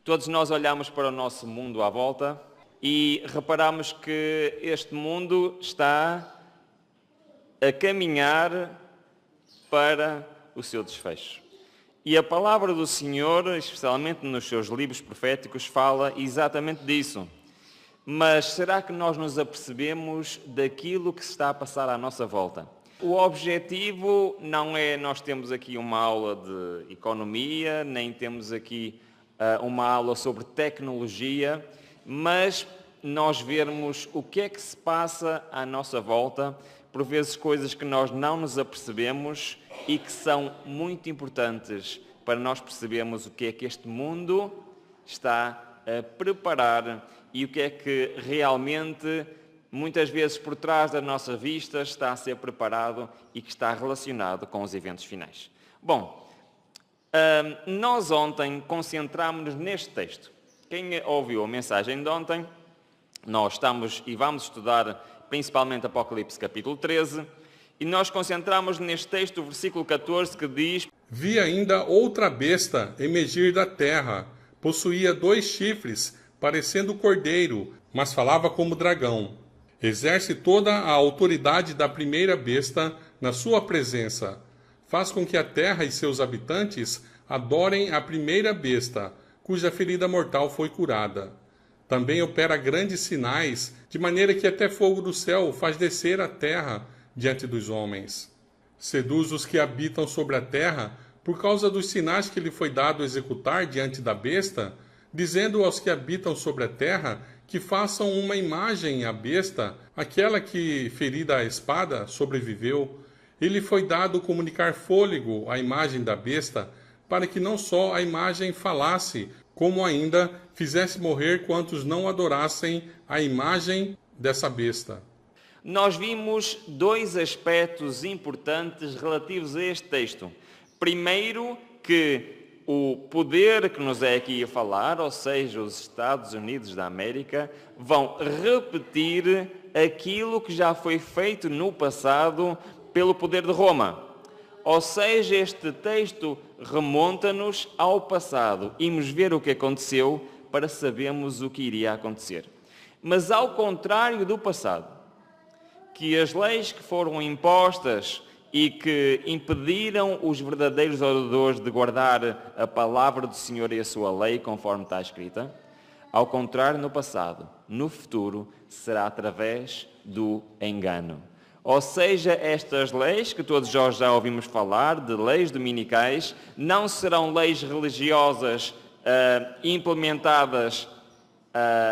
Todos nós olhamos para o nosso mundo à volta e reparamos que este mundo está a caminhar para o seu desfecho. E a palavra do Senhor, especialmente nos seus livros proféticos, fala exatamente disso. Mas será que nós nos apercebemos daquilo que se está a passar à nossa volta? O objetivo não é nós temos aqui uma aula de economia, nem temos aqui uma aula sobre tecnologia, mas nós vermos o que é que se passa à nossa volta, por vezes coisas que nós não nos apercebemos e que são muito importantes para nós percebermos o que é que este mundo está a preparar e o que é que realmente, muitas vezes por trás da nossa vista, está a ser preparado e que está relacionado com os eventos finais. Bom, nós ontem concentrámos-nos neste texto. Quem ouviu a mensagem de ontem, nós estamos e vamos estudar principalmente Apocalipse capítulo 13, e nós concentramos neste texto o versículo 14 que diz: Vi ainda outra besta emergir da terra, possuía 2 chifres, parecendo cordeiro, mas falava como dragão. Exerce toda a autoridade da primeira besta na sua presença. Faz com que a terra e seus habitantes adorem a primeira besta, cuja ferida mortal foi curada. Também opera grandes sinais, de maneira que até fogo do céu faz descer a terra diante dos homens. Seduz os que habitam sobre a terra por causa dos sinais que lhe foi dado executar diante da besta, dizendo aos que habitam sobre a terra que façam uma imagem à besta, aquela que, ferida a espada, sobreviveu. E lhe foi dado comunicar fôlego à imagem da besta, para que não só a imagem falasse, como ainda fizesse morrer quantos não adorassem a imagem dessa besta. Nós vimos 2 aspectos importantes relativos a este texto. Primeiro, que o poder que nos é aqui a falar, ou seja, os Estados Unidos da América, vão repetir aquilo que já foi feito no passado pelo poder de Roma. Ou seja, este texto remonta-nos ao passado. Irmos ver o que aconteceu para sabermos o que iria acontecer. Mas ao contrário do passado, que as leis que foram impostas e que impediram os verdadeiros adoradores de guardar a palavra do Senhor e a sua lei, conforme está escrita, ao contrário no passado, no futuro, será através do engano. Ou seja, estas leis, que todos nós já ouvimos falar, de leis dominicais, não serão leis religiosas implementadas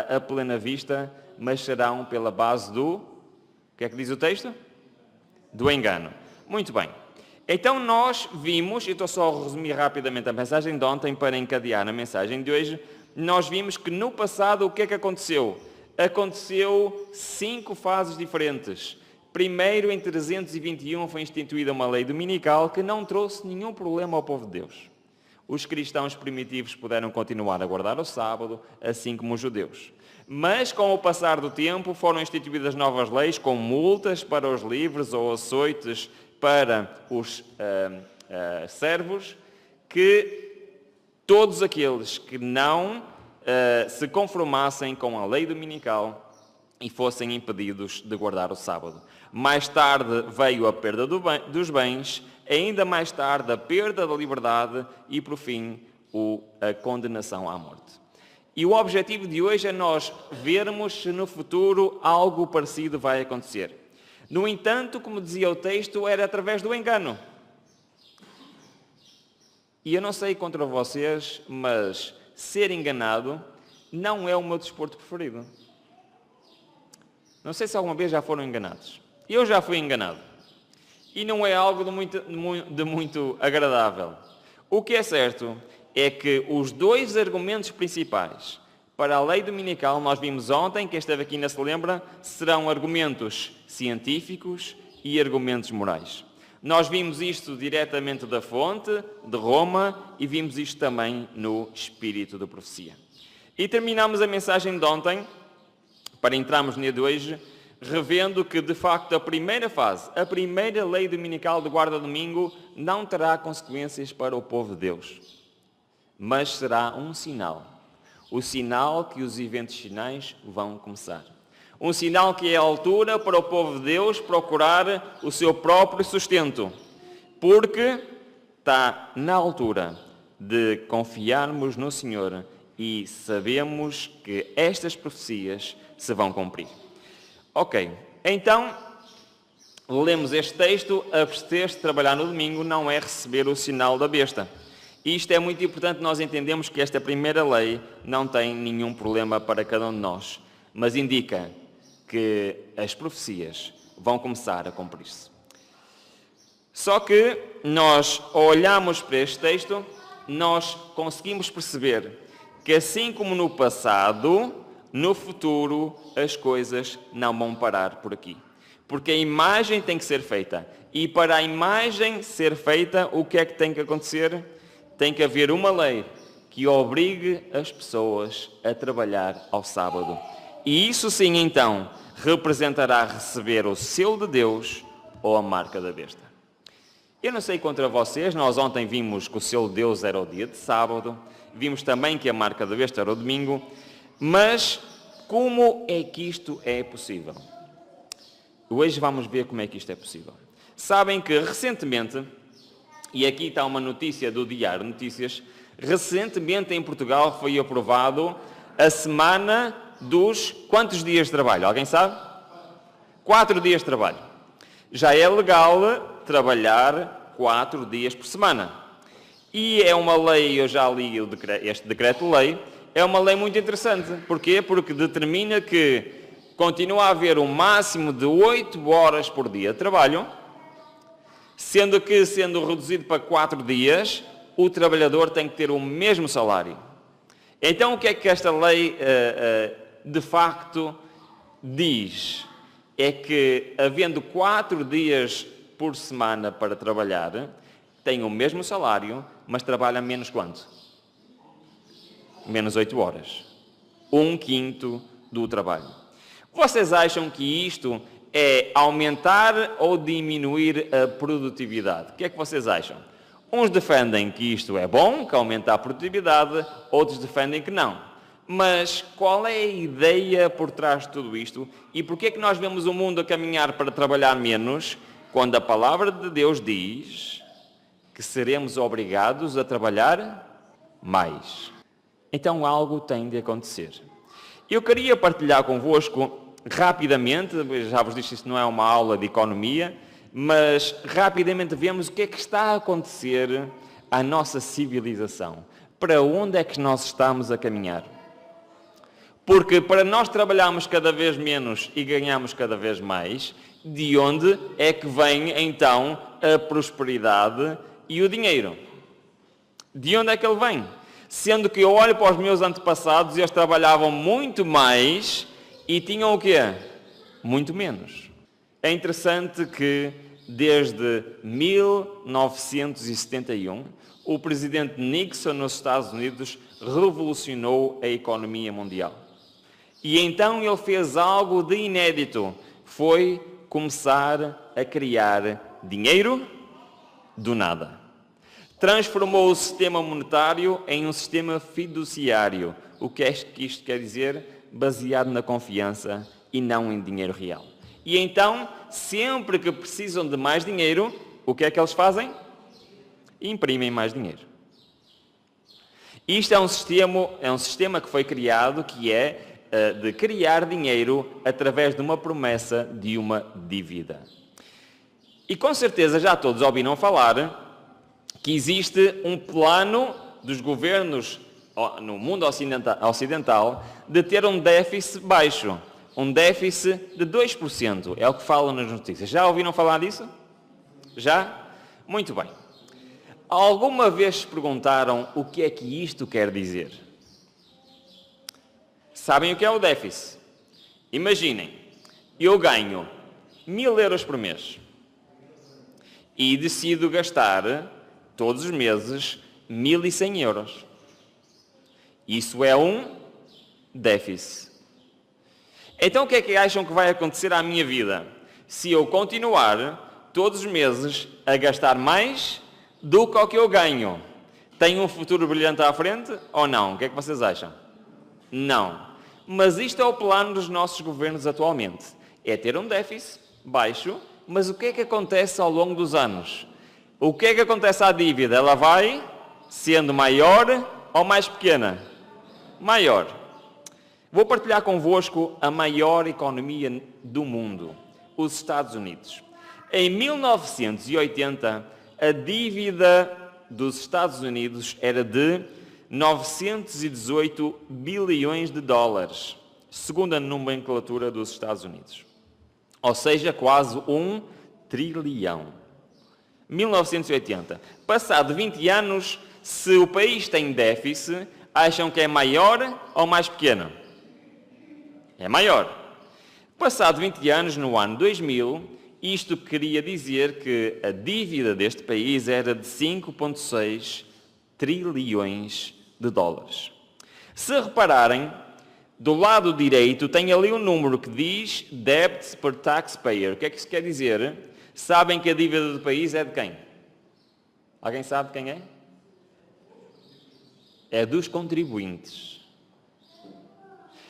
a plena vista, mas serão pela base do... O que é que diz o texto? Do engano. Muito bem. Então nós vimos, e estou só a resumir rapidamente a mensagem de ontem para encadear na mensagem de hoje, nós vimos que no passado o que é que aconteceu? Aconteceu 5 fases diferentes. Primeiro, em 321, foi instituída uma lei dominical que não trouxe nenhum problema ao povo de Deus. Os cristãos primitivos puderam continuar a guardar o sábado, assim como os judeus. Mas, com o passar do tempo, foram instituídas novas leis com multas para os livres ou açoites para os servos, que todos aqueles que não se conformassem com a lei dominical e fossem impedidos de guardar o sábado. Mais tarde veio a perda dos bens, ainda mais tarde a perda da liberdade e, por fim, a condenação à morte. E o objetivo de hoje é nós vermos se no futuro algo parecido vai acontecer. No entanto, como dizia o texto, era através do engano. E eu não sei contra vocês, mas ser enganado não é o meu desporto preferido. Não sei se alguma vez já foram enganados. Eu já fui enganado. E não é algo de muito agradável. O que é certo é que os 2 argumentos principais para a lei dominical, nós vimos ontem, quem esteve aqui ainda se lembra, serão argumentos científicos e argumentos morais. Nós vimos isto diretamente da fonte, de Roma, e vimos isto também no Espírito da Profecia. E terminamos a mensagem de ontem, para entrarmos na de hoje, revendo que, de facto, a primeira fase, a primeira lei dominical de guarda-domingo, não terá consequências para o povo de Deus, mas será um sinal. O sinal que os eventos finais vão começar. Um sinal que é a altura para o povo de Deus procurar o seu próprio sustento. Porque está na altura de confiarmos no Senhor e sabemos que estas profecias se vão cumprir. Ok, então lemos este texto, abster-se de trabalhar no domingo não é receber o sinal da besta. E isto é muito importante, nós entendemos que esta primeira lei não tem nenhum problema para cada um de nós, mas indica que as profecias vão começar a cumprir-se. Só que nós, ao olharmos para este texto, nós conseguimos perceber que assim como no passado, no futuro as coisas não vão parar por aqui. Porque a imagem tem que ser feita. E para a imagem ser feita, o que é que tem que acontecer? Tem que haver uma lei que obrigue as pessoas a trabalhar ao sábado. E isso sim, então, representará receber o selo de Deus ou a marca da besta. Eu não sei contra vocês, nós ontem vimos que o selo de Deus era o dia de sábado, vimos também que a marca da besta era o domingo, mas como é que isto é possível? Hoje vamos ver como é que isto é possível. Sabem que recentemente, e aqui está uma notícia do Diário de Notícias, recentemente em Portugal foi aprovado a semana dos quantos dias de trabalho? Alguém sabe? 4 dias de trabalho. Já é legal trabalhar 4 dias por semana. E é uma lei, eu já li este decreto-lei, é uma lei muito interessante. Porquê? Porque determina que continua a haver um máximo de 8 horas por dia de trabalho, sendo que, sendo reduzido para 4 dias, o trabalhador tem que ter o mesmo salário. Então, o que é que esta lei, de facto, diz? É que, havendo 4 dias por semana para trabalhar, tem o mesmo salário, mas trabalha menos quanto? Menos 8 horas. 1/5 do trabalho. Vocês acham que isto é aumentar ou diminuir a produtividade? O que é que vocês acham? Uns defendem que isto é bom, que aumenta a produtividade, outros defendem que não. Mas qual é a ideia por trás de tudo isto? E porquê é que nós vemos o mundo a caminhar para trabalhar menos, quando a palavra de Deus diz que seremos obrigados a trabalhar mais? Então algo tem de acontecer. Eu queria partilhar convosco rapidamente, já vos disse que isto não é uma aula de economia, mas rapidamente vemos o que é que está a acontecer à nossa civilização. Para onde é que nós estamos a caminhar? Porque para nós trabalharmos cada vez menos e ganharmos cada vez mais, de onde é que vem então a prosperidade e o dinheiro? De onde é que ele vem? Sendo que eu olho para os meus antepassados e eles trabalhavam muito mais e tinham o quê? Muito menos. É interessante que desde 1971 o presidente Nixon nos Estados Unidos revolucionou a economia mundial. E então ele fez algo de inédito. Foi começar a criar dinheiro do nada. Transformou o sistema monetário em um sistema fiduciário. O que é que isto quer dizer? Baseado na confiança e não em dinheiro real. E então, sempre que precisam de mais dinheiro, o que é que eles fazem? Imprimem mais dinheiro. Isto é um sistema que foi criado, que é de criar dinheiro através de uma promessa de uma dívida. E com certeza já todos ouviram falar que existe um plano dos governos no mundo ocidental de ter um déficit baixo, um déficit de 2%, é o que falam nas notícias. Já ouviram falar disso? Já? Muito bem. Alguma vez se perguntaram o que é que isto quer dizer? Sabem o que é o déficit? Imaginem, eu ganho 1.000 euros por mês e decido gastar todos os meses 1.100 euros. Isso é um déficit. Então o que é que acham que vai acontecer à minha vida se eu continuar todos os meses a gastar mais do que o que eu ganho? Tenho um futuro brilhante à frente ou não? O que é que vocês acham? Não. Mas isto é o plano dos nossos governos atualmente. É ter um déficit baixo, mas o que é que acontece ao longo dos anos? O que é que acontece à dívida? Ela vai sendo maior ou mais pequena? Maior. Vou partilhar convosco a maior economia do mundo, os Estados Unidos. Em 1980, a dívida dos Estados Unidos era de 918 bilhões de dólares, segundo a nomenclatura dos Estados Unidos. Ou seja, quase 1 trilhão. 1980. Passado 20 anos, se o país tem déficit, acham que é maior ou mais pequeno? É maior. Passado 20 anos, no ano 2000, isto queria dizer que a dívida deste país era de 5,6 trilhões de dólares. Se repararem, do lado direito tem ali um número que diz Debt per Taxpayer. O que é que isso quer dizer? Sabem que a dívida do país é de quem? Alguém sabe quem é? É dos contribuintes.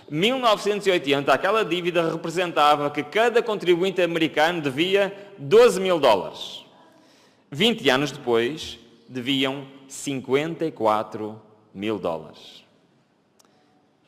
1980, aquela dívida representava que cada contribuinte americano devia 12 mil dólares. 20 anos depois, deviam 54 mil dólares.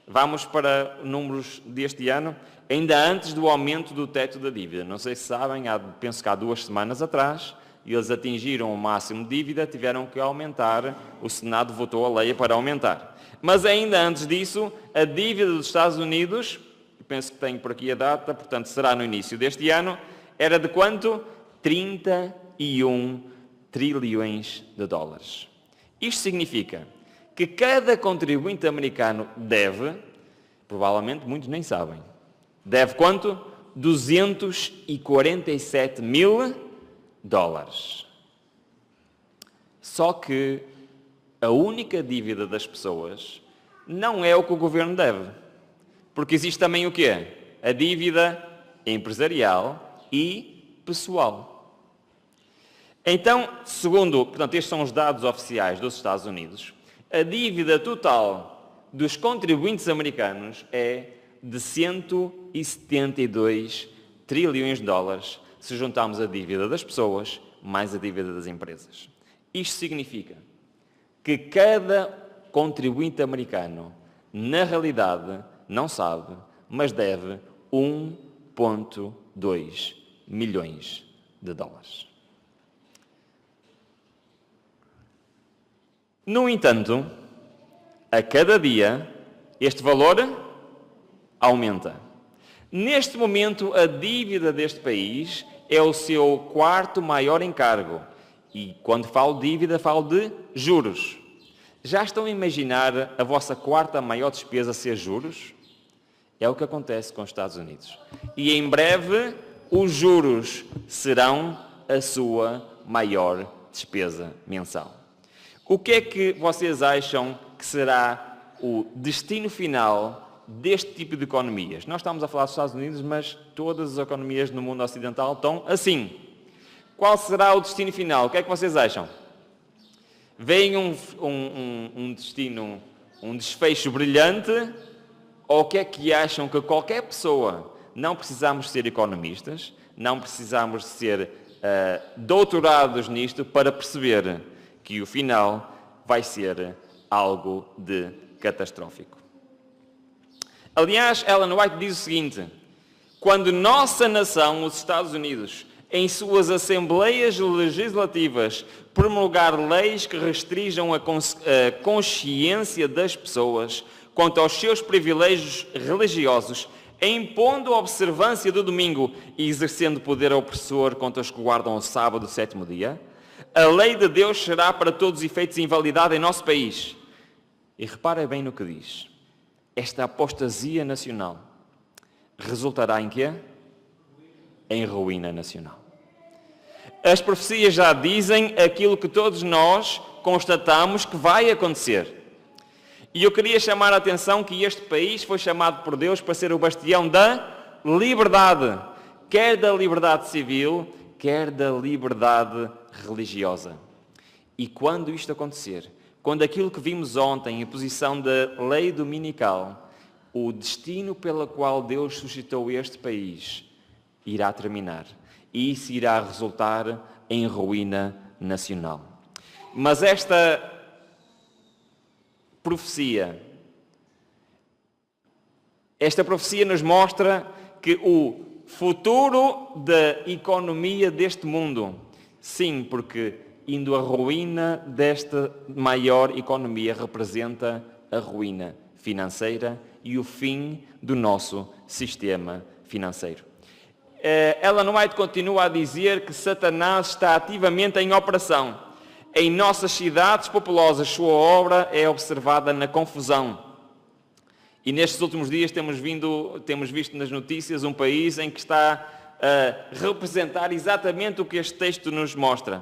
Vamos para números deste ano, ainda antes do aumento do teto da dívida. Não sei se sabem, penso que há 2 semanas atrás, eles atingiram o máximo de dívida, tiveram que aumentar, o Senado votou a lei para aumentar. Mas ainda antes disso, a dívida dos Estados Unidos, penso que tenho por aqui a data, portanto será no início deste ano, era de quanto? 31 trilhões de dólares. Isto significa que cada contribuinte americano deve, provavelmente muitos nem sabem, deve quanto? 247 mil dólares. Só que a única dívida das pessoas não é o que o governo deve. Porque existe também o quê? A dívida empresarial e pessoal. Então, portanto, estes são os dados oficiais dos Estados Unidos, a dívida total dos contribuintes americanos é de 172 trilhões de dólares, se juntarmos a dívida das pessoas mais a dívida das empresas. Isto significa que cada contribuinte americano, na realidade, não sabe, mas deve 1,2 milhões de dólares. No entanto, a cada dia, este valor aumenta. Neste momento, a dívida deste país é o seu 4º maior encargo. E quando falo dívida, falo de juros. Já estão a imaginar a vossa 4ª maior despesa ser juros? É o que acontece com os Estados Unidos. E em breve, os juros serão a sua maior despesa mensal. O que é que vocês acham que será o destino final deste tipo de economias? Nós estamos a falar dos Estados Unidos, mas todas as economias no mundo ocidental estão assim. Qual será o destino final? O que é que vocês acham? Vem um destino, um desfecho brilhante? Ou o que é que acham que qualquer pessoa, não precisamos ser economistas, não precisamos ser doutorados nisto para perceber que o final vai ser algo de catastrófico. Aliás, Ellen White diz o seguinte: quando nossa nação, os Estados Unidos, em suas assembleias legislativas, promulgar leis que restringam a consciência das pessoas quanto aos seus privilégios religiosos, impondo a observância do domingo e exercendo poder opressor contra os que guardam o sábado, o 7º dia, a lei de Deus será para todos os efeitos invalidada em nosso país. E reparem bem no que diz. Esta apostasia nacional resultará em quê? Em ruína nacional. As profecias já dizem aquilo que todos nós constatamos que vai acontecer. E eu queria chamar a atenção que este país foi chamado por Deus para ser o bastião da liberdade, quer da liberdade civil, quer da liberdade religiosa. E quando isto acontecer, quando aquilo que vimos ontem, a imposição da lei dominical, o destino pelo qual Deus suscitou este país irá terminar. E isso irá resultar em ruína nacional. Mas esta profecia nos mostra que o futuro da economia deste mundo, sim, porque indo à ruína desta maior economia representa a ruína financeira e o fim do nosso sistema financeiro. Ellen White continua a dizer que Satanás está ativamente em operação. Em nossas cidades populosas, sua obra é observada na confusão. E nestes últimos dias temos visto nas notícias um país em que está a representar exatamente o que este texto nos mostra.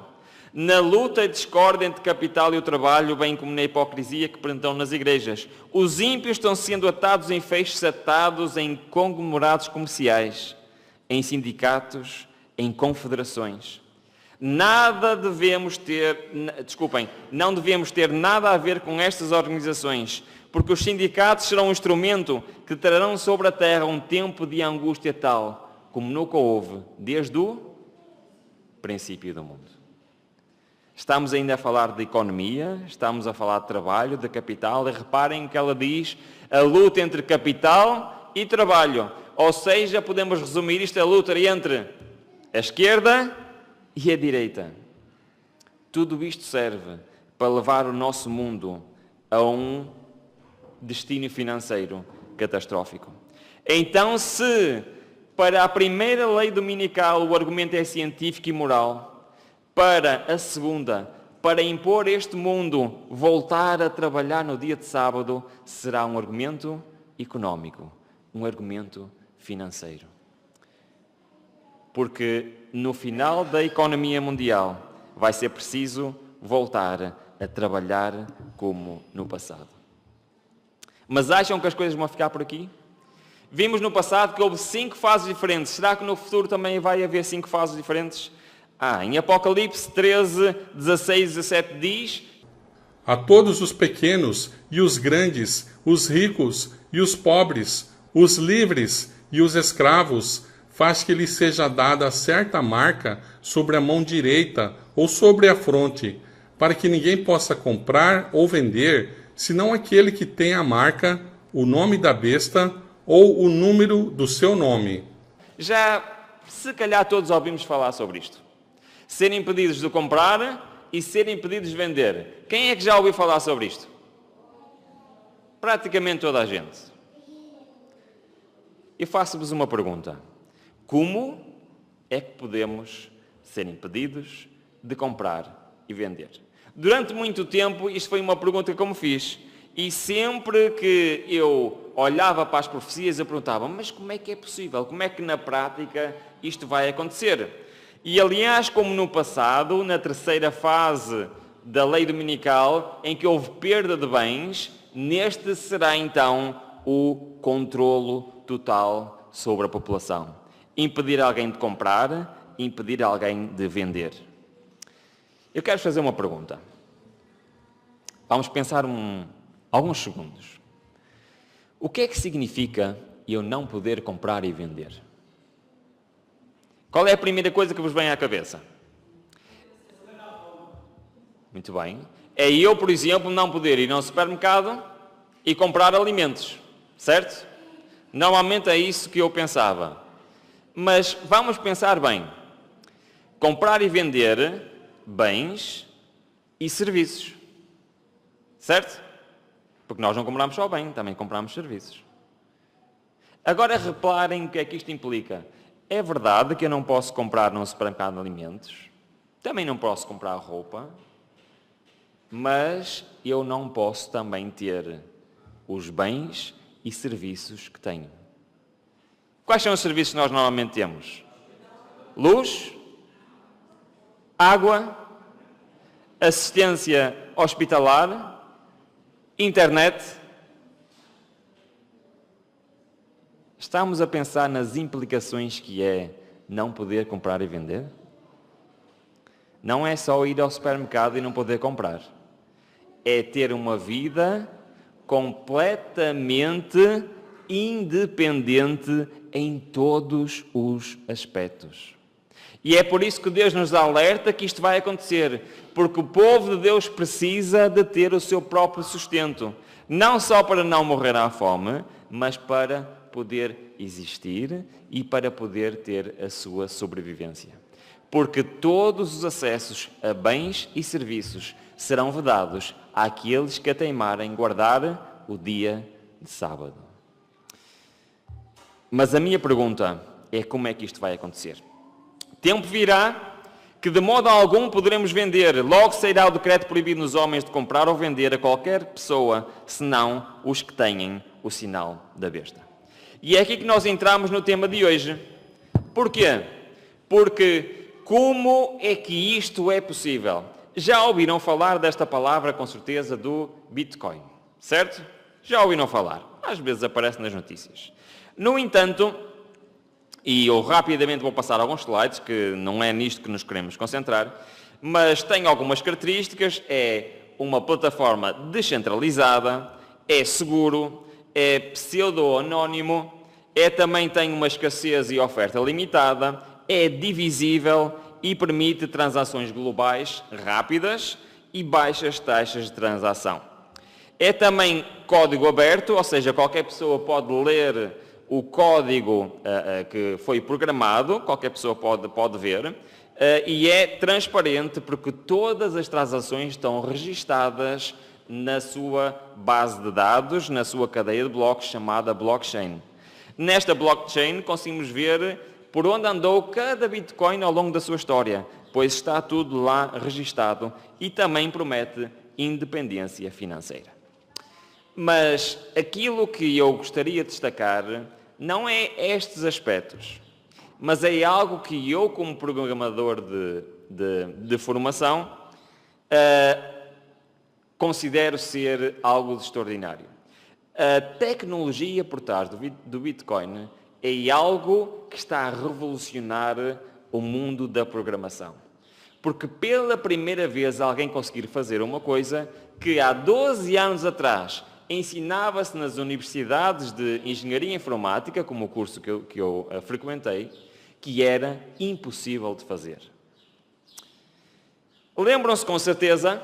Na luta e discórdia entre capital e o trabalho, bem como na hipocrisia que prentam nas igrejas. Os ímpios estão sendo atados em feixes, atados em conglomerados comerciais, em sindicatos, em confederações. Não devemos ter nada a ver com estas organizações, porque os sindicatos serão um instrumento que trarão sobre a terra um tempo de angústia tal, como nunca houve, desde o princípio do mundo. Estamos ainda a falar de economia, estamos a falar de trabalho, de capital, e reparem que ela diz a luta entre capital e trabalho. Ou seja, podemos resumir isto, a luta entre a esquerda e a direita. Tudo isto serve para levar o nosso mundo a um destino financeiro catastrófico. Então, se para a primeira lei dominical o argumento é científico e moral, para a segunda, para impor este mundo voltar a trabalhar no dia de sábado, será um argumento económico, um argumento financeiro. Porque no final da economia mundial vai ser preciso voltar a trabalhar como no passado. Mas acham que as coisas vão ficar por aqui? Vimos no passado que houve 5 fases diferentes. Será que no futuro também vai haver 5 fases diferentes? Em Apocalipse 13, 16 e 17 diz: a todos os pequenos e os grandes, os ricos e os pobres, os livres e os escravos, faz que lhes seja dada certa marca sobre a mão direita ou sobre a fronte, para que ninguém possa comprar ou vender, senão aquele que tem a marca, o nome da besta ou o número do seu nome. Já, se calhar todos ouvimos falar sobre isto. Serem impedidos de comprar e serem impedidos de vender. Quem é que já ouviu falar sobre isto? Praticamente toda a gente. Eu faço-vos uma pergunta. Como é que podemos ser impedidos de comprar e vender? Durante muito tempo, isto foi uma pergunta que eu me fiz. E sempre que eu olhava para as profecias, eu perguntava, mas como é que é possível? Como é que na prática isto vai acontecer? E aliás, como no passado, na terceira fase da lei dominical, em que houve perda de bens, neste será então o controlo total sobre a população. Impedir alguém de comprar, impedir alguém de vender. Eu quero fazer uma pergunta. Vamos pensar alguns segundos. O que é que significa eu não poder comprar e vender? Qual é a primeira coisa que vos vem à cabeça? Muito bem. É eu, por exemplo, não poder ir ao supermercado e comprar alimentos, certo? Normalmente é isso que eu pensava. Mas vamos pensar bem. Comprar e vender bens e serviços, certo? Porque nós não compramos só bem, também compramos serviços. Agora reparem o que é que isto implica. É verdade que eu não posso comprar num supermercado de alimentos, também não posso comprar roupa, mas eu não posso também ter os bens e serviços que tenho. Quais são os serviços que nós normalmente temos? Luz, água, assistência hospitalar, internet. Estamos a pensar nas implicações que é não poder comprar e vender? Não é só ir ao supermercado e não poder comprar. É ter uma vida completamente independente em todos os aspectos. E é por isso que Deus nos alerta que isto vai acontecer, porque o povo de Deus precisa de ter o seu próprio sustento, não só para não morrer à fome, mas para poder existir e para poder ter a sua sobrevivência. Porque todos os acessos a bens e serviços serão vedados àqueles que a teimarem guardar o dia de sábado. Mas a minha pergunta é como é que isto vai acontecer? Tempo virá que de modo algum poderemos vender, logo sairá o decreto proibindo os homens de comprar ou vender a qualquer pessoa, senão os que têm o sinal da besta. E é aqui que nós entramos no tema de hoje. Porquê? Porque como é que isto é possível? Já ouviram falar desta palavra, com certeza, do Bitcoin, certo? Já ouviram falar. Às vezes aparece nas notícias. No entanto, e eu rapidamente vou passar alguns slides, que não é nisto que nos queremos concentrar, mas tem algumas características. É uma plataforma descentralizada, é seguro, é pseudo-anónimo, também tem uma escassez e oferta limitada, é divisível e permite transações globais rápidas e baixas taxas de transação. É também código aberto, ou seja, qualquer pessoa pode ler o código que foi programado, qualquer pessoa pode ver, e é transparente porque todas as transações estão registadas na sua base de dados, na sua cadeia de blocos chamada blockchain. Nesta blockchain conseguimos ver por onde andou cada Bitcoin ao longo da sua história, pois está tudo lá registado e também promete independência financeira. Mas aquilo que eu gostaria de destacar não é estes aspectos, mas é algo que eu, como programador de formação, considero ser algo de extraordinário. A tecnologia por trás do Bitcoin é algo que está a revolucionar o mundo da programação. Porque pela primeira vez alguém conseguir fazer uma coisa que há 12 anos atrás ensinava-se nas universidades de Engenharia Informática, como o curso que eu frequentei, que era impossível de fazer. Lembram-se com certeza,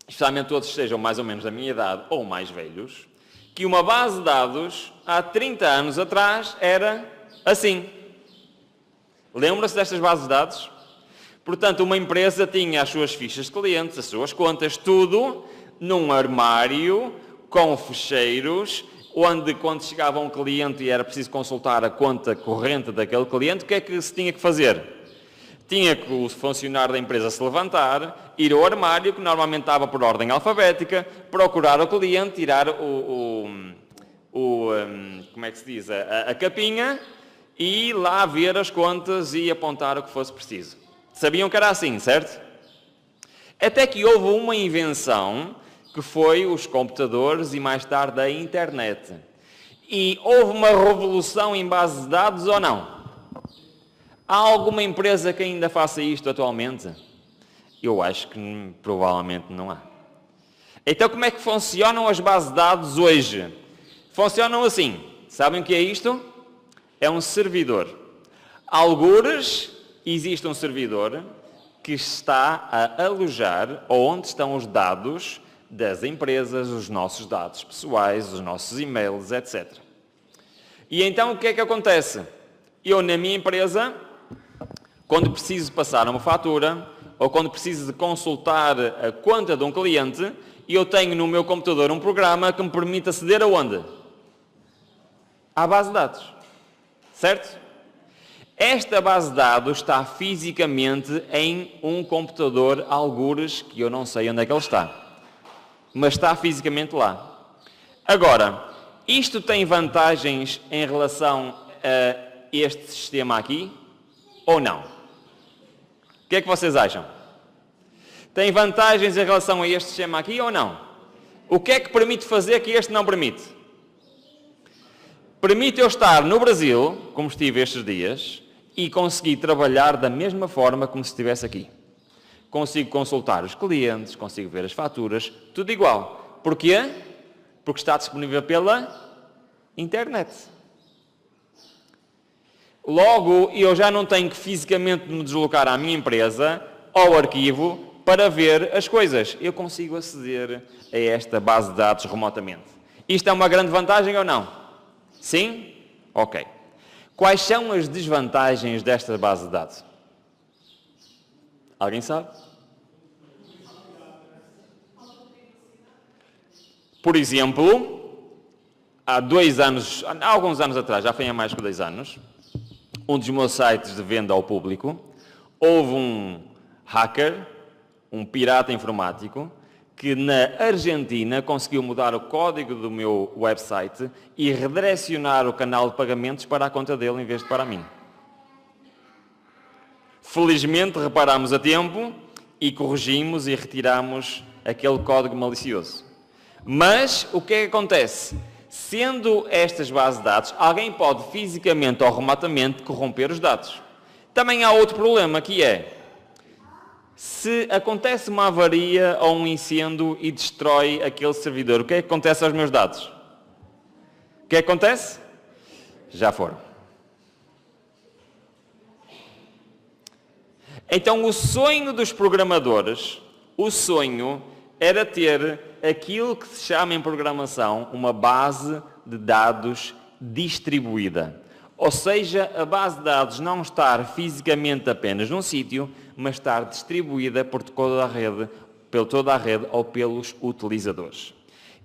especialmente todos que sejam mais ou menos da minha idade ou mais velhos, que uma base de dados há 30 anos atrás era assim. Lembram-se destas bases de dados? Portanto, uma empresa tinha as suas fichas de clientes, as suas contas, tudo num armário com fecheiros, onde quando chegava um cliente e era preciso consultar a conta corrente daquele cliente, o que é que se tinha que fazer? Tinha que o funcionário da empresa se levantar, ir ao armário, que normalmente estava por ordem alfabética, procurar o cliente, tirar como é que se diz, a capinha, e lá ver as contas e apontar o que fosse preciso. Sabiam que era assim, certo? Até que houve uma invenção, que foi os computadores e mais tarde a internet. E houve uma revolução em bases de dados ou não? Há alguma empresa que ainda faça isto atualmente? Eu acho que provavelmente não há. Então como é que funcionam as bases de dados hoje? Funcionam assim. Sabem o que é isto? É um servidor. Algures existe um servidor que está a alojar onde estão os dados das empresas, os nossos dados pessoais, os nossos e-mails, etc. E então o que é que acontece? Eu, na minha empresa, quando preciso passar uma fatura, ou quando preciso de consultar a conta de um cliente, eu tenho no meu computador um programa que me permite aceder aonde? À base de dados. Certo? Esta base de dados está fisicamente em um computador, algures, que eu não sei onde é que ele está. Mas está fisicamente lá. Agora, isto tem vantagens em relação a este sistema aqui ou não? O que é que vocês acham? Tem vantagens em relação a este sistema aqui ou não? O que é que permite fazer que este não permite? Permite eu estar no Brasil, como estive estes dias, e conseguir trabalhar da mesma forma como se estivesse aqui. Consigo consultar os clientes, consigo ver as faturas, tudo igual. Porquê? Porque está disponível pela Internet. Logo, eu já não tenho que fisicamente me deslocar à minha empresa, ao arquivo, para ver as coisas. Eu consigo aceder a esta base de dados remotamente. Isto é uma grande vantagem ou não? Sim? Ok. Quais são as desvantagens desta base de dados? Alguém sabe? Por exemplo, há alguns anos atrás, já foi há mais que 2 anos, um dos meus sites de venda ao público, houve um hacker, um pirata informático, que na Argentina conseguiu mudar o código do meu website e redirecionar o canal de pagamentos para a conta dele em vez de para mim. Felizmente reparámos a tempo e corrigimos e retiramos aquele código malicioso. Mas o que é que acontece? Sendo estas bases de dados, alguém pode fisicamente ou remotamente corromper os dados. Também há outro problema, que é, se acontece uma avaria ou um incêndio e destrói aquele servidor, o que é que acontece aos meus dados? O que é que acontece? Já foram. Então o sonho dos programadores, o sonho era ter aquilo que se chama em programação uma base de dados distribuída. Ou seja, a base de dados não estar fisicamente apenas num sítio, mas estar distribuída por toda a rede ou pelos utilizadores.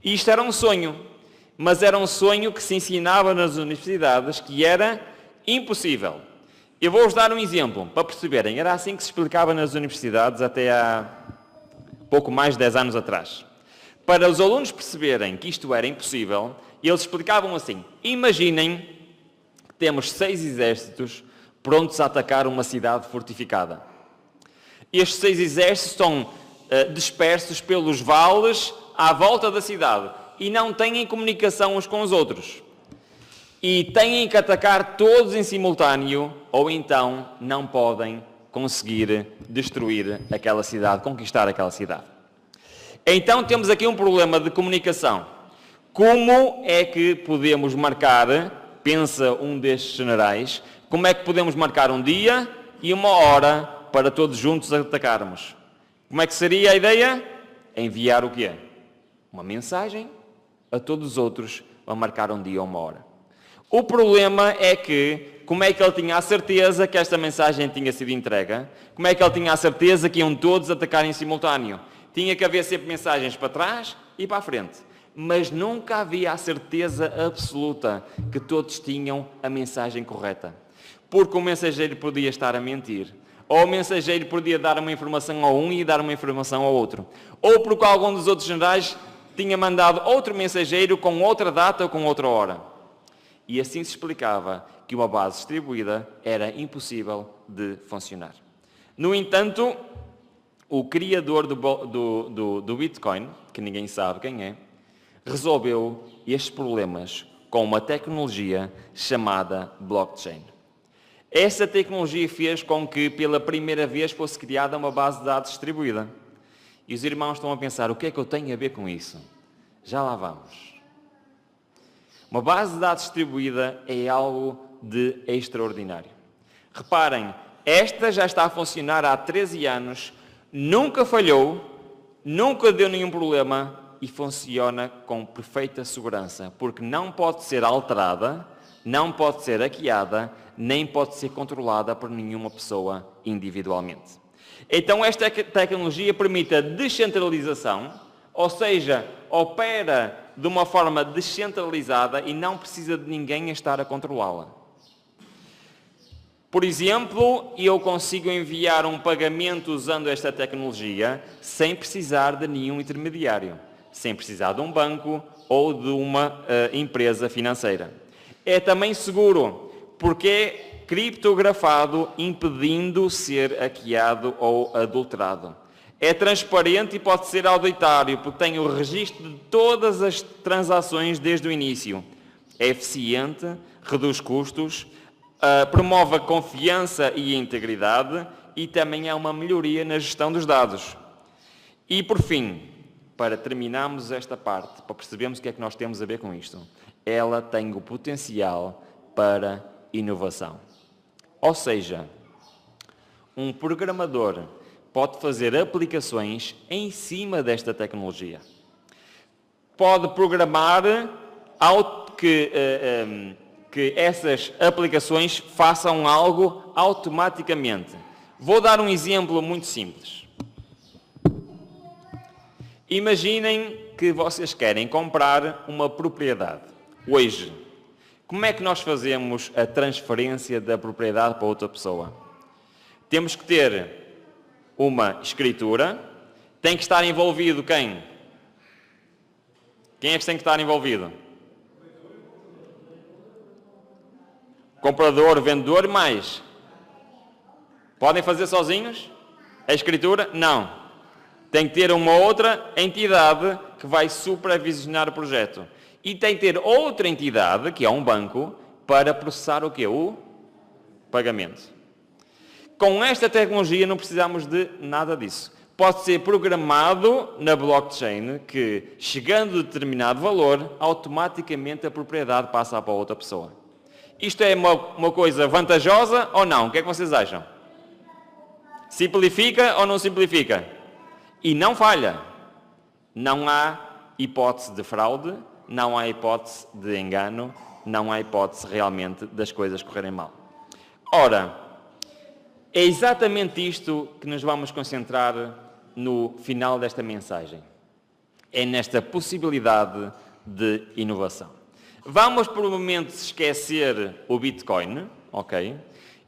Isto era um sonho, mas era um sonho que se ensinava nas universidades que era impossível. Eu vou-vos dar um exemplo, para perceberem. Era assim que se explicava nas universidades até há pouco mais de 10 anos atrás. Para os alunos perceberem que isto era impossível, eles explicavam assim: imaginem que temos 6 exércitos prontos a atacar uma cidade fortificada. Estes 6 exércitos estão dispersos pelos vales à volta da cidade e não têm comunicação uns com os outros. E têm que atacar todos em simultâneo, ou então não podem conseguir destruir aquela cidade, conquistar aquela cidade. Então temos aqui um problema de comunicação. Como é que podemos marcar, pensa um destes generais, como é que podemos marcar um dia e uma hora para todos juntos atacarmos? Como é que seria a ideia? Enviar o quê? Uma mensagem a todos os outros a marcar um dia ou uma hora. O problema é que, como é que ele tinha a certeza que esta mensagem tinha sido entregue? Como é que ele tinha a certeza que iam todos atacar em simultâneo? Tinha que haver sempre mensagens para trás e para a frente. Mas nunca havia a certeza absoluta que todos tinham a mensagem correta. Porque o mensageiro podia estar a mentir. Ou o mensageiro podia dar uma informação a um e dar uma informação ao outro. Ou porque algum dos outros generais tinha mandado outro mensageiro com outra data ou com outra hora. E assim se explicava que uma base distribuída era impossível de funcionar. No entanto, o criador do Bitcoin, que ninguém sabe quem é, resolveu estes problemas com uma tecnologia chamada blockchain. Essa tecnologia fez com que pela primeira vez fosse criada uma base de dados distribuída. E os irmãos estão a pensar, o que é que eu tenho a ver com isso? Já lá vamos. Uma base de dados distribuída é algo de extraordinário. Reparem, esta já está a funcionar há 13 anos, nunca falhou, nunca deu nenhum problema e funciona com perfeita segurança, porque não pode ser alterada, não pode ser hackeada, nem pode ser controlada por nenhuma pessoa individualmente. Então esta tecnologia permite a descentralização, ou seja, opera de uma forma descentralizada e não precisa de ninguém estar a controlá-la. Por exemplo, eu consigo enviar um pagamento usando esta tecnologia sem precisar de nenhum intermediário, sem precisar de um banco ou de uma empresa financeira. É também seguro, porque é criptografado, impedindo ser hackeado ou adulterado. É transparente e pode ser auditável, porque tem o registro de todas as transações desde o início. É eficiente, reduz custos, promove a confiança e a integridade e também é uma melhoria na gestão dos dados. E, por fim, para terminarmos esta parte, para percebermos o que é que nós temos a ver com isto, ela tem o potencial para inovação. Ou seja, um programador pode fazer aplicações em cima desta tecnologia. Pode programar que essas aplicações façam algo automaticamente. Vou dar um exemplo muito simples. Imaginem que vocês querem comprar uma propriedade. Hoje, como é que nós fazemos a transferência da propriedade para outra pessoa? Temos que ter uma escritura. Tem que estar envolvido quem? Quem é que tem que estar envolvido? Comprador, vendedor, mais. Podem fazer sozinhos? A escritura? Não. Tem que ter uma outra entidade que vai supervisionar o projeto. E tem que ter outra entidade, que é um banco, para processar o quê? O pagamento. Com esta tecnologia não precisamos de nada disso. Pode ser programado na blockchain que, chegando a determinado valor, automaticamente a propriedade passa para outra pessoa. Isto é uma coisa vantajosa ou não? O que é que vocês acham? Simplifica ou não simplifica? E não falha. Não há hipótese de fraude, não há hipótese de engano, não há hipótese realmente das coisas correrem mal. Ora, é exatamente isto que nos vamos concentrar no final desta mensagem. É nesta possibilidade de inovação. Vamos por um momento esquecer o Bitcoin, ok?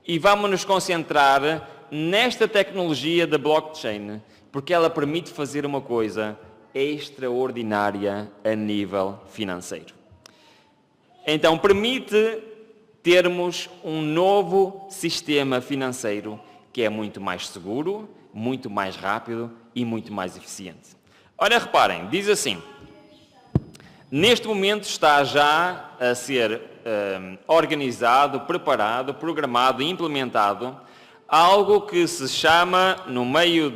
E vamos nos concentrar nesta tecnologia da blockchain, porque ela permite fazer uma coisa extraordinária a nível financeiro. Então, permite termos um novo sistema financeiro que é muito mais seguro, muito mais rápido e muito mais eficiente. Olha, reparem, diz assim, neste momento está já a ser organizado, preparado, programado e implementado algo que se chama, no meio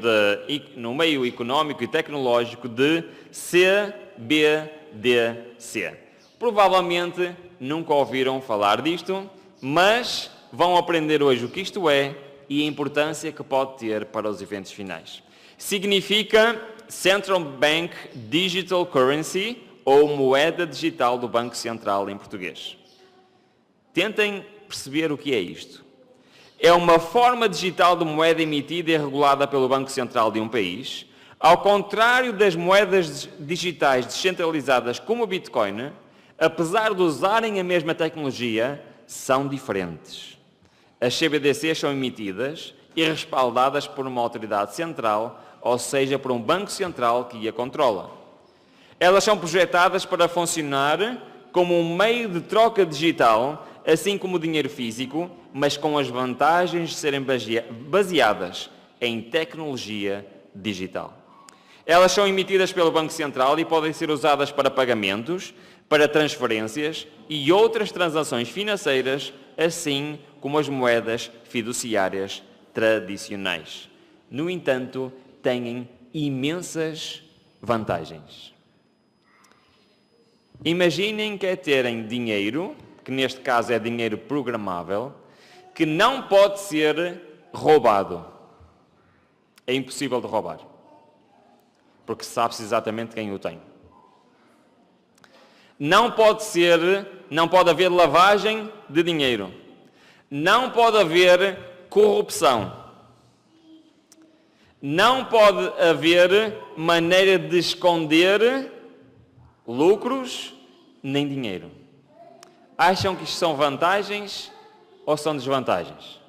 económico e tecnológico, de CBDC. Provavelmente nunca ouviram falar disto, mas vão aprender hoje o que isto é e a importância que pode ter para os eventos finais. Significa Central Bank Digital Currency, ou moeda digital do Banco Central em português. Tentem perceber o que é isto. É uma forma digital de moeda emitida e regulada pelo Banco Central de um país. Ao contrário das moedas digitais descentralizadas como o Bitcoin, apesar de usarem a mesma tecnologia, são diferentes. As CBDCs são emitidas e respaldadas por uma autoridade central, ou seja, por um banco central que a controla. Elas são projetadas para funcionar como um meio de troca digital, assim como o dinheiro físico, mas com as vantagens de serem baseadas em tecnologia digital. Elas são emitidas pelo Banco Central e podem ser usadas para pagamentos, para transferências e outras transações financeiras, assim como as moedas fiduciárias tradicionais. No entanto, têm imensas vantagens. Imaginem que é terem dinheiro, que neste caso é dinheiro programável, que não pode ser roubado. É impossível de roubar. Porque sabe-se exatamente quem o tem. Não pode haver lavagem de dinheiro. Não pode haver corrupção. Não pode haver maneira de esconder lucros nem dinheiro. Acham que isto são vantagens ou são desvantagens?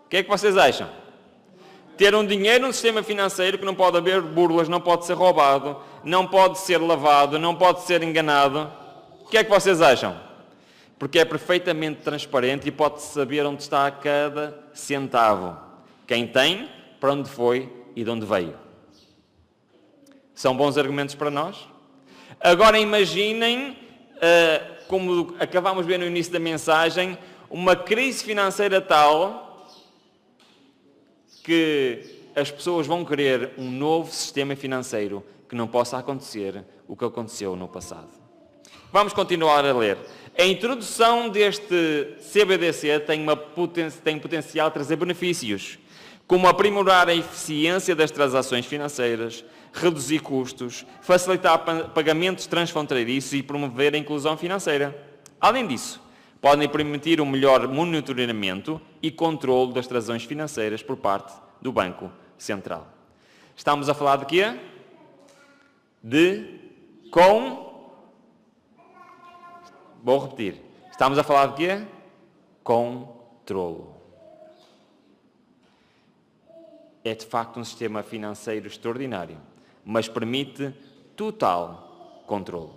O que é que vocês acham? Ter um dinheiro num sistema financeiro que não pode haver burlas, não pode ser roubado, não pode ser lavado, não pode ser enganado. O que é que vocês acham? Porque é perfeitamente transparente e pode-se saber onde está cada centavo. Quem tem, para onde foi e de onde veio. São bons argumentos para nós? Agora imaginem, como acabámos de ver no início da mensagem, uma crise financeira tal que as pessoas vão querer um novo sistema financeiro que não possa acontecer o que aconteceu no passado. Vamos continuar a ler. A introdução deste CBDC tem potencial a trazer benefícios, como aprimorar a eficiência das transações financeiras, reduzir custos, facilitar pagamentos transfronteiriços e promover a inclusão financeira. Além disso, podem permitir um melhor monitoramento e controle das transações financeiras por parte do Banco Central. Estamos a falar de quê? Vou repetir. Estamos a falar de quê? Controlo. É de facto um sistema financeiro extraordinário, mas permite total controlo.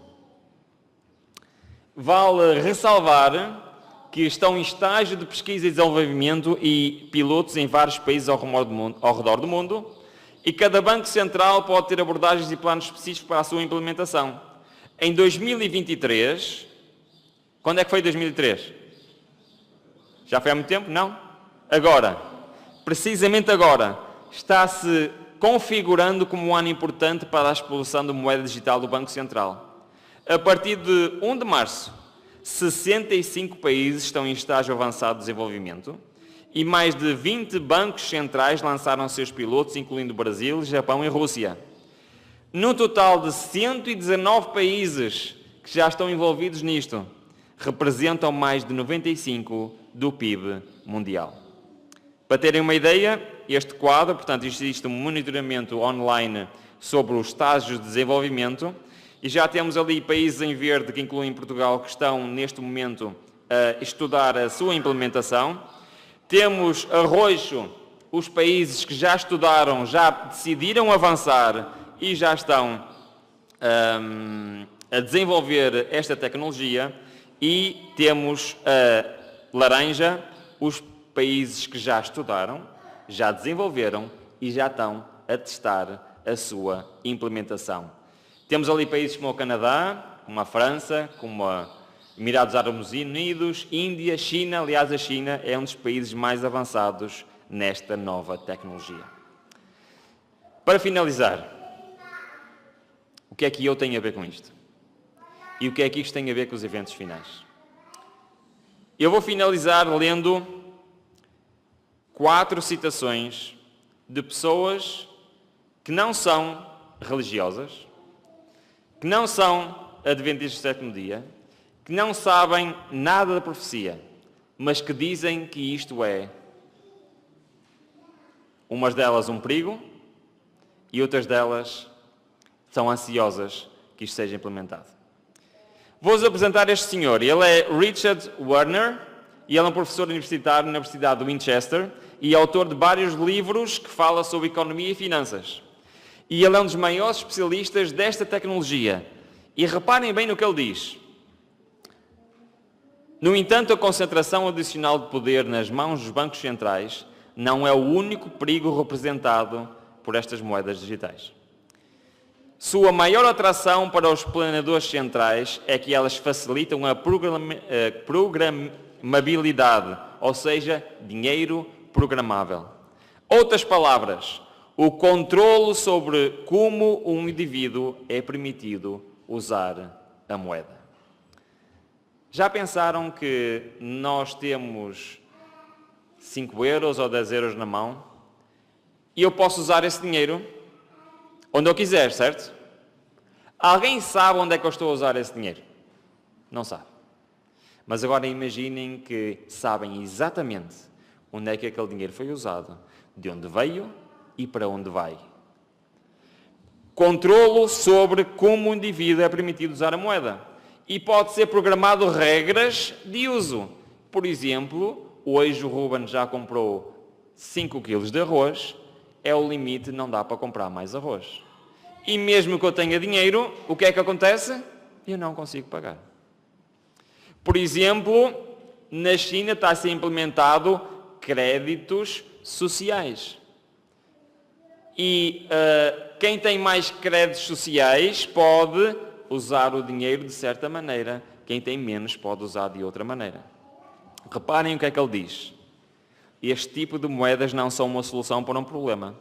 Vale ressalvar que estão em estágio de pesquisa e desenvolvimento e pilotos em vários países ao redor do mundo, e cada Banco Central pode ter abordagens e planos específicos para a sua implementação. Em 2023, quando é que foi 2003? Já foi há muito tempo? Não? Agora, precisamente agora, está-se configurando como um ano importante para a exploração da moeda digital do Banco Central. A partir de 1 de março, 65 países estão em estágio avançado de desenvolvimento e mais de 20 bancos centrais lançaram seus pilotos, incluindo Brasil, Japão e Rússia. No total de 119 países que já estão envolvidos nisto, representam mais de 95% do PIB mundial. Para terem uma ideia, este quadro, portanto, existe um monitoramento online sobre os estágios de desenvolvimento e já temos ali países em verde, que incluem Portugal, que estão neste momento a estudar a sua implementação. Temos a roxo os países que já estudaram, já decidiram avançar e já estão a desenvolver esta tecnologia, e temos a laranja os países que já estudaram, já desenvolveram e já estão a testar a sua implementação. Temos ali países como o Canadá, como a França, como a Emirados Árabes Unidos, Índia, China. Aliás, a China é um dos países mais avançados nesta nova tecnologia. Para finalizar, o que é que eu tenho a ver com isto? E o que é que isto tem a ver com os eventos finais? Eu vou finalizar lendo 4 citações de pessoas que não são religiosas, que não são adventistas do sétimo dia, que não sabem nada da profecia, mas que dizem que isto é, umas delas um perigo e outras delas são ansiosas que isto seja implementado. Vou-vos apresentar este senhor. Ele é Richard Werner e ele é um professor universitário na Universidade de Winchester e autor de vários livros que fala sobre economia e finanças. E ele é um dos maiores especialistas desta tecnologia. E reparem bem no que ele diz. No entanto, a concentração adicional de poder nas mãos dos bancos centrais não é o único perigo representado por estas moedas digitais. Sua maior atração para os planeadores centrais é que elas facilitam a programabilidade, ou seja, dinheiro programável. Outras palavras, o controlo sobre como um indivíduo é permitido usar a moeda. Já pensaram que nós temos 5 euros ou 10 euros na mão e eu posso usar esse dinheiro onde eu quiser, certo? Alguém sabe onde é que eu estou a usar esse dinheiro? Não sabe. Mas agora imaginem que sabem exatamente onde é que aquele dinheiro foi usado, de onde veio e para onde vai. Controlo sobre como o indivíduo é permitido usar a moeda. E pode ser programado regras de uso. Por exemplo, hoje o Ruben já comprou 5 kg de arroz, é o limite, não dá para comprar mais arroz. E mesmo que eu tenha dinheiro, o que é que acontece? Eu não consigo pagar. Por exemplo, na China está a ser implementado créditos sociais. E quem tem mais créditos sociais pode usar o dinheiro de certa maneira. Quem tem menos pode usar de outra maneira. Reparem o que é que ele diz. Este tipo de moedas não são uma solução para um problema.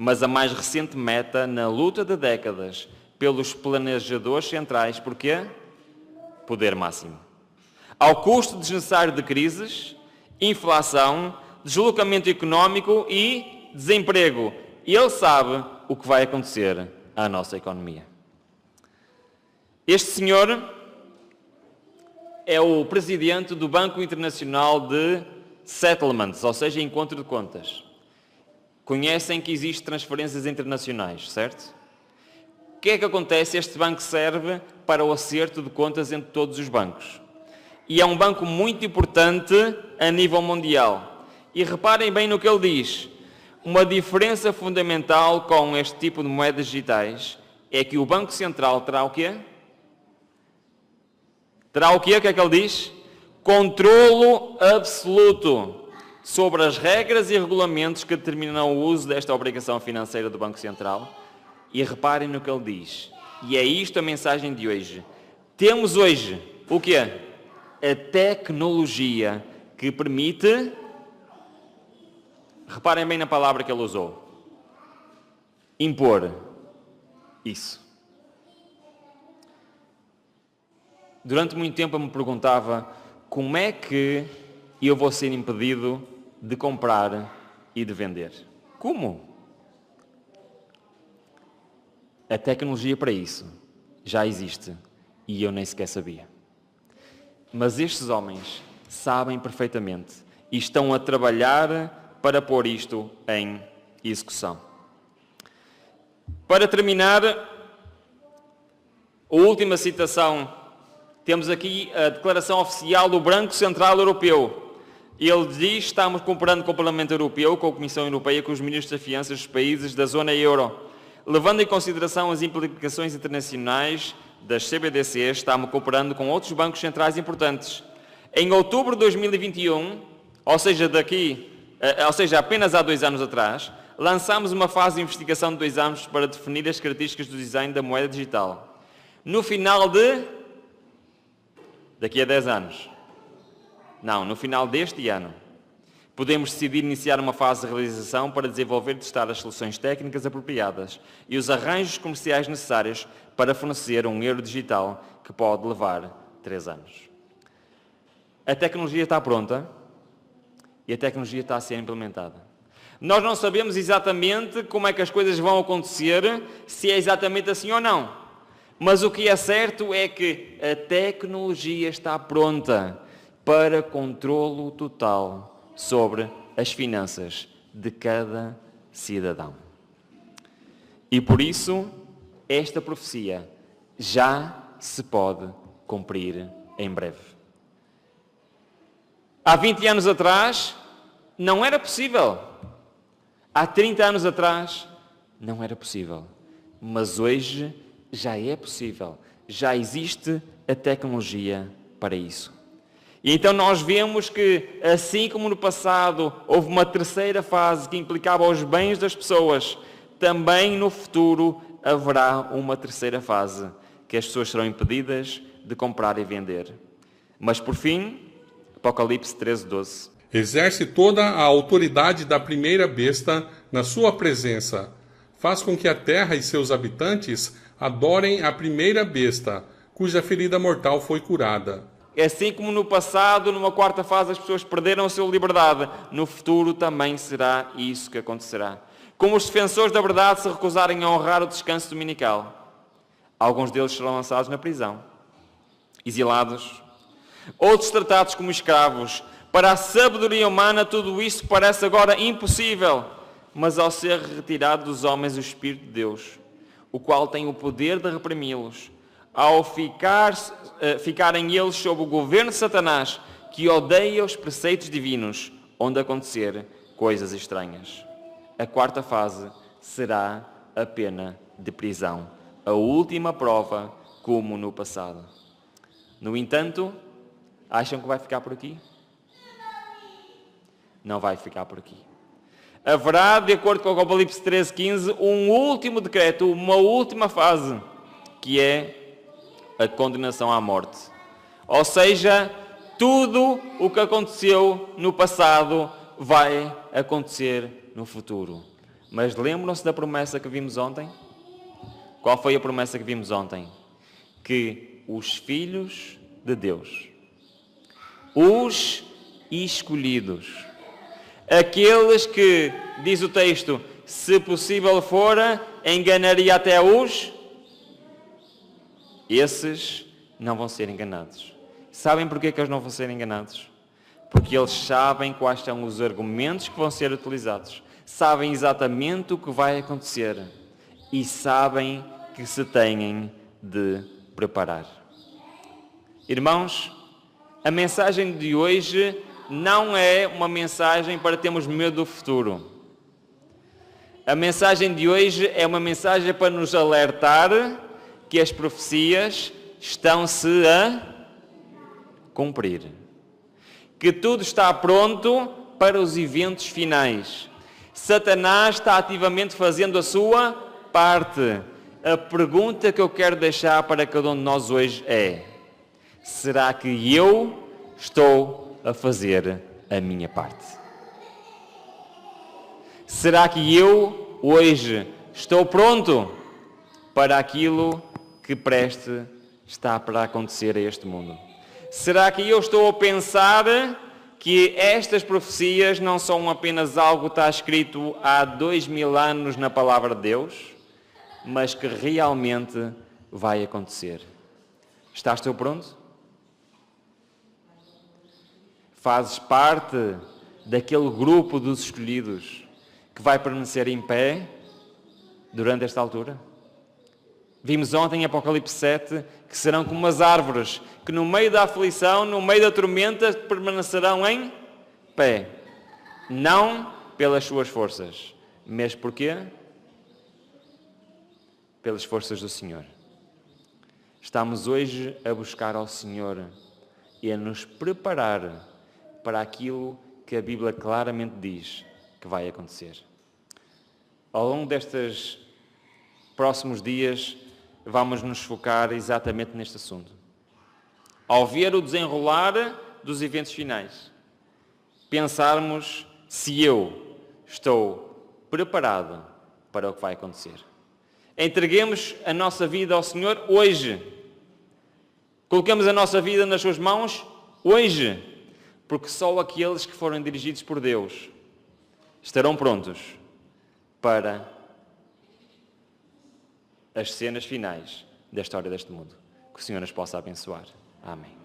mas a mais recente meta na luta de décadas pelos planejadores centrais. Porquê? Poder máximo. Ao custo desnecessário de crises, inflação, deslocamento económico e desemprego. Ele sabe o que vai acontecer à nossa economia. Este senhor é o presidente do Banco Internacional de Settlements, ou seja, encontro de contas. Conhecem que existem transferências internacionais, certo? O que é que acontece? Este banco serve para o acerto de contas entre todos os bancos. E é um banco muito importante a nível mundial. E reparem bem no que ele diz. Uma diferença fundamental com este tipo de moedas digitais é que o Banco Central terá o quê? Terá o quê? O que é que ele diz? Controlo absoluto sobre as regras e regulamentos que determinam o uso desta obrigação financeira do Banco Central. E reparem no que ele diz. E é isto a mensagem de hoje. Temos hoje o quê? A tecnologia que permite... Reparem bem na palavra que ele usou. Impor isso. Durante muito tempo eu me perguntava como é que eu vou ser impedido de comprar e de vender. Como? A tecnologia para isso já existe e eu nem sequer sabia. Mas estes homens sabem perfeitamente e estão a trabalhar para pôr isto em execução. Para terminar, a última citação, temos aqui a declaração oficial do Banco Central Europeu. Ele diz: estamos cooperando com o Parlamento Europeu, com a Comissão Europeia, com os ministros das Finanças dos países da zona euro, levando em consideração as implicações internacionais das CBDCs, estamos cooperando com outros bancos centrais importantes. Em outubro de 2021, ou seja, apenas há 2 anos atrás, lançámos uma fase de investigação de 2 anos para definir as características do design da moeda digital. No final daqui a 10 anos. Não, no final deste ano. Podemos decidir iniciar uma fase de realização para desenvolver e testar as soluções técnicas apropriadas e os arranjos comerciais necessários para fornecer um euro digital que pode levar 3 anos. A tecnologia está pronta e a tecnologia está a ser implementada. Nós não sabemos exatamente como é que as coisas vão acontecer, se é exatamente assim ou não. Mas o que é certo é que a tecnologia está pronta para controlo total sobre as finanças de cada cidadão. E por isso, esta profecia já se pode cumprir em breve. Há 20 anos atrás, não era possível. Há 30 anos atrás, não era possível. Mas hoje já é possível. Já existe a tecnologia para isso. E então nós vemos que, assim como no passado houve uma terceira fase que implicava os bens das pessoas, também no futuro haverá uma terceira fase, que as pessoas serão impedidas de comprar e vender. Mas por fim, Apocalipse 13:12. Exerce toda a autoridade da primeira besta na sua presença. Faz com que a terra e seus habitantes adorem a primeira besta, cuja ferida mortal foi curada. Assim como no passado, numa quarta fase, as pessoas perderam a sua liberdade, no futuro também será isso que acontecerá. Como os defensores da verdade se recusarem a honrar o descanso dominical, alguns deles serão lançados na prisão, exilados, outros tratados como escravos. Para a sabedoria humana, tudo isso parece agora impossível, mas ao ser retirado dos homens o Espírito de Deus, o qual tem o poder de reprimi-los, ao ficarem eles sob o governo de Satanás, que odeia os preceitos divinos, onde acontecer coisas estranhas. A quarta fase será a pena de prisão, a última prova, como no passado. No entanto, acham que vai ficar por aqui? Não vai ficar por aqui. Haverá, de acordo com o Apocalipse 13:15, um último decreto, uma última fase, que é a condenação à morte. Ou seja, tudo o que aconteceu no passado vai acontecer no futuro. Mas lembram-se da promessa que vimos ontem? Qual foi a promessa que vimos ontem? Que os filhos de Deus, os escolhidos, aqueles que, diz o texto, se possível fora, enganaria até os... Esses não vão ser enganados. Sabem porquê que eles não vão ser enganados? Porque eles sabem quais são os argumentos que vão ser utilizados. Sabem exatamente o que vai acontecer. E sabem que se têm de preparar. Irmãos, a mensagem de hoje não é uma mensagem para termos medo do futuro. A mensagem de hoje é uma mensagem para nos alertar que as profecias estão-se a cumprir. Que tudo está pronto para os eventos finais. Satanás está ativamente fazendo a sua parte. A pergunta que eu quero deixar para cada um de nós hoje é: será que eu estou a fazer a minha parte? Será que eu hoje estou pronto para aquilo que preste está para acontecer a este mundo? Será que eu estou a pensar que estas profecias não são apenas algo que está escrito há 2000 anos na palavra de Deus, mas que realmente vai acontecer? Estás tu pronto? Fazes parte daquele grupo dos escolhidos que vai permanecer em pé durante esta altura? Vimos ontem em Apocalipse 7 que serão como as árvores que no meio da aflição, no meio da tormenta, permanecerão em pé. Não pelas suas forças, mas porquê? Pelas forças do Senhor. Estamos hoje a buscar ao Senhor e a nos preparar para aquilo que a Bíblia claramente diz que vai acontecer. Ao longo destes próximos dias, vamos nos focar exatamente neste assunto. Ao ver o desenrolar dos eventos finais, pensarmos se eu estou preparado para o que vai acontecer. Entreguemos a nossa vida ao Senhor hoje. Colocamos a nossa vida nas suas mãos hoje. Porque só aqueles que forem dirigidos por Deus estarão prontos para as cenas finais da história deste mundo. Que o Senhor nos possa abençoar. Amém.